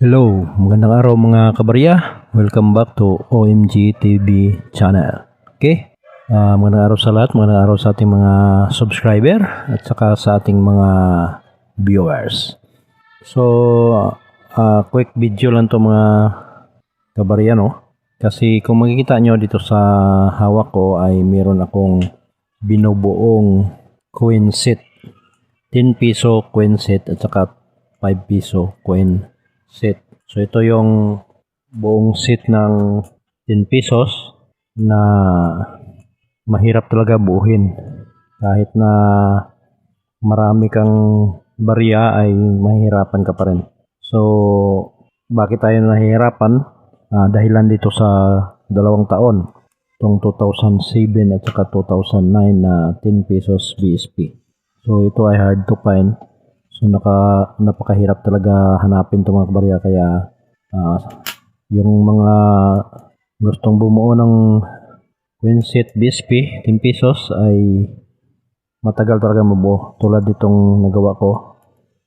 Hello, magandang araw mga kabarya. Welcome back to OMG TV channel. Okay? Magandang araw sa lahat, magandang araw sa ating mga subscriber at saka sa ating mga viewers. So, quick video lang to mga kabarya, no? Kasi kung makikita nyo dito sa hawak ko ay meron akong binubuong coin set. 10 piso coin set at saka 5 piso coin set. So ito yung buong set ng 10 pesos na mahirap talaga buuhin. Kahit na marami kang barya ay mahirapan ka pa rin. So bakit tayo nahihirapan? Dahilan dito sa 2 taon. Itong 2007 at saka 2009 na 10 pesos BSP. So ito ay hard to find. So napakahirap talaga hanapin itong mga kabarya, kaya yung mga gustong bumuo ng coin set BSP 10 pesos ay matagal talaga mabuo, tulad ditong nagawa ko.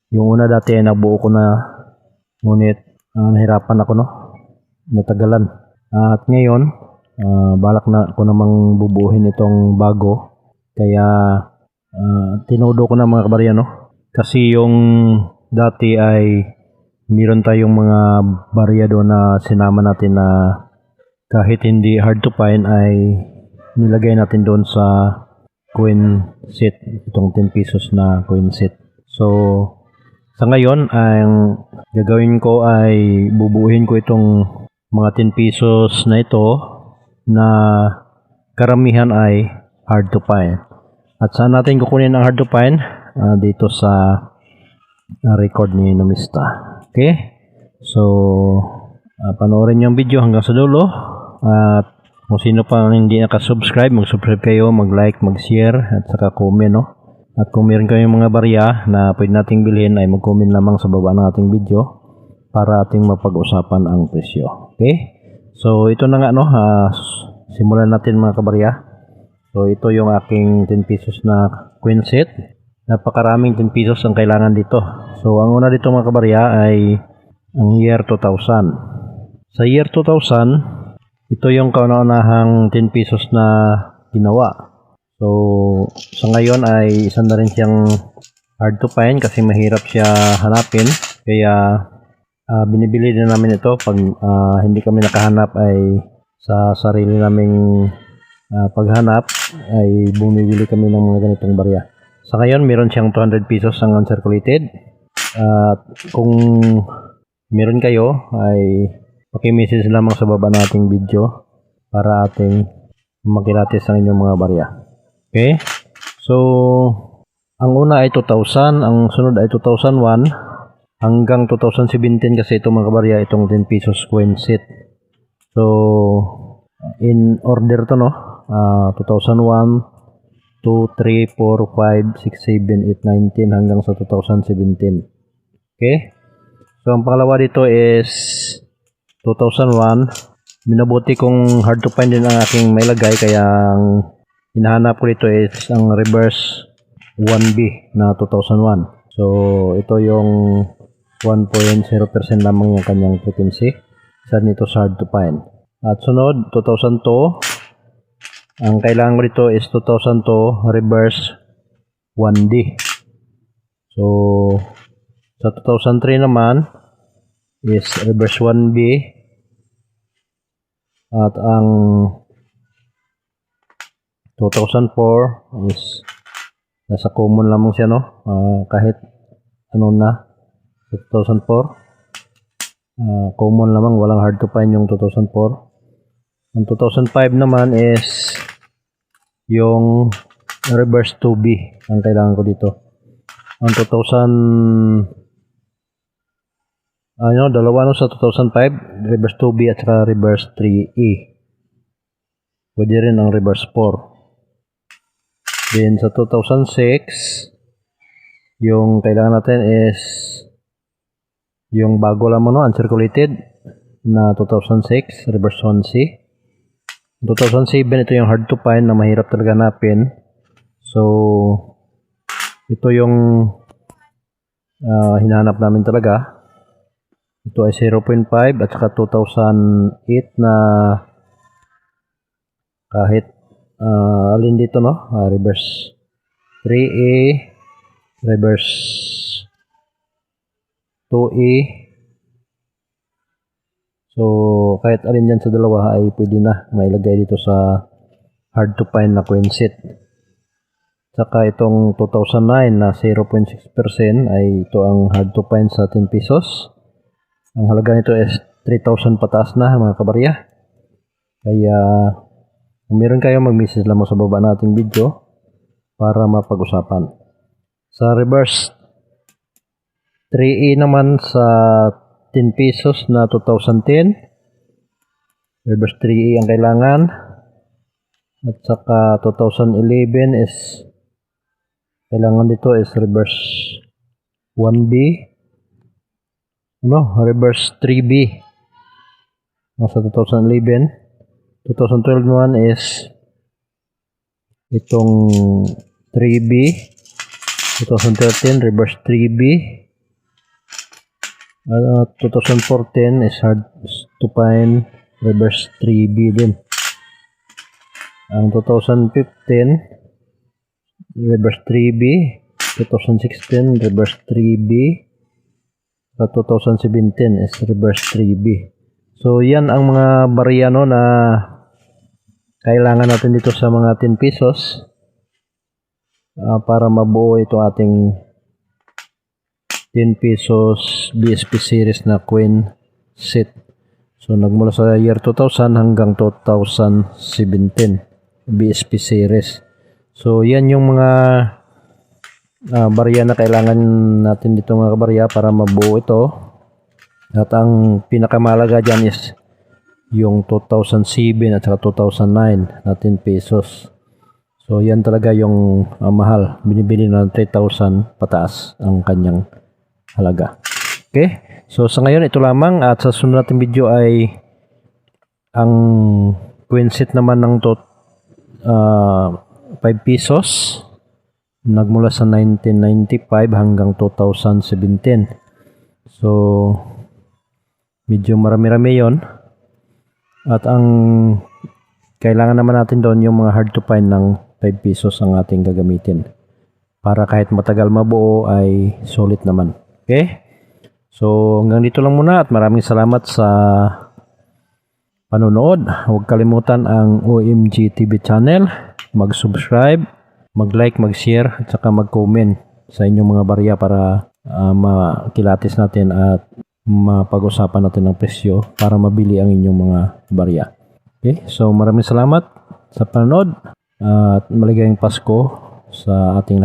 Yung una dati ay nabuo ko na, ngunit nahirapan ako, no, natagalan. At ngayon balak na ko namang bubuhin itong bago, kaya tinodo ko na mga kabarya, no. Kasi yung dati ay meron tayong mga barya doon na sinama natin na kahit hindi hard to find ay nilagay natin doon sa coin set, itong 10 pesos na coin set. So sa ngayon ang gagawin ko ay bubuuhin ko itong mga 10 pesos na ito na karamihan ay hard to find. At saan natin kukunin ang hard to find? Dito sa record ni Numista. Okay? So panoorin yung video hanggang sa dulo. At kung sino pa hindi nakasubscribe, mag-subscribe kayo, mag-like, mag-share at saka comment, no? At kung meron kayong mga barya na pwede nating bilhin ay mag-comment lamang sa baba ng ating video para ating mapag-usapan ang presyo. Okay? So ito na nga, no, simulan natin mga kabarya. So ito yung aking 10 pesos na coin set. Napakaraming 10 pesos ang kailangan dito. So ang una dito mga kabarya ay ang year 2000. Sa year 2000, ito yung kauna-unahang 10 pesos na ginawa. So sa ngayon ay isa na rin siyang hard to find kasi mahirap siya hanapin. Kaya binibili din namin ito pag hindi kami nakahanap, ay sa sarili naming paghanap ay bumibili kami ng mga ganitong barya. Sa ngayon meron siyang 200 pesos ang uncirculated. At kung meron kayo ay paki-message lamang sa baba nating video para ating makilatis ang inyong mga barya. Okay? So ang una ay 2000, ang sunod ay 2001 hanggang 2017 kasi itong mga barya, itong 10 pesos coin set. So in order to, no, 2001 2, 3, 4, 5, 6, 7, 8, 19 hanggang sa 2017. Okay? So ang pangalawa dito is 2001. Minabuti kong hard to find din ang aking mailagay, kaya ang hinahanap ko dito is ang reverse 1B na 2001. So ito yung 1.0% lamang yung kanyang frequency. Isa nito sa hard to find. At sunod 2002. Ang kailangan ko dito is 2002 reverse 1D. So sa 2003 naman is reverse 1B. At ang 2004 is nasa common lamang siya, no? Kahit ano na sa 2004, common lamang, walang hard to find yung 2004. Ang 2005 naman is yung reverse 2B ang kailangan ko dito. Ang 2000 dalawa no, sa 2005 reverse 2B at saka reverse 3E. Pwede rin ang reverse 4. Then sa 2006 yung kailangan natin is yung bago lamang, no, uncirculated na 2006 reverse 1C. 2007 ito yung hard to find na mahirap talaga hanapin. So ito yung hinahanap namin talaga. Ito ay 0.5 at saka 2008 na kahit alin dito, no? Reverse 3A, reverse 2A. So, kahit alin dyan sa dalawa ay pwede na mailagay dito sa hard to find na coin set. Saka itong 2009 na 0.6% ay ito ang hard to find sa 10 pesos. Ang halaga nito is 3,000 pataas na mga kabarya. Kaya kung meron kayo, mag-message lang mo sa baba nating video para mapag-usapan. Sa reverse 3A naman sa 10 pesos na 2010. Reverse 3A ang kailangan. At saka 2011 is kailangan dito is reverse 1B. No, reverse 3B. Nasa 2011. 2012 naman is itong 3B. 2013 reverse 3B. 2014 is hard to find reverse 3B din. Ang 2015 reverse 3B, 2016 reverse 3B, at 2017 is reverse 3B. So yan ang mga barya no na kailangan natin dito sa mga 10 pesos para mabuo ito ating 10 pesos BSP series na coin set. So nagmula sa year 2000 hanggang 2017 BSP series. So yan yung mga barya na kailangan natin dito mga kabarya para mabuo ito. At ang pinakamalaga dyan is yung 2007 at saka 2009 na 10 pesos. So yan talaga yung mahal. Binibili na ng 3,000 pataas ang kanyang halaga. Okay? So sa ngayon ito lamang, at sa sunod nating video ay ang coin set naman ng 5 pesos nagmula sa 1995 hanggang 2017. So medyo marami-rami yon. At ang kailangan naman natin doon yung mga hard to find ng 5 pesos ang ating gagamitin para kahit matagal mabuo ay solid naman. Okay? So hanggang dito lang muna, at maraming salamat sa panonood. Huwag kalimutan ang OMG TV channel, mag-subscribe, mag-like, mag-share, at saka mag-comment sa inyong mga barya para makilatis natin at mapag-usapan natin ng presyo para mabili ang inyong mga barya. Okay, so maraming salamat sa panonood at maligayang Pasko sa ating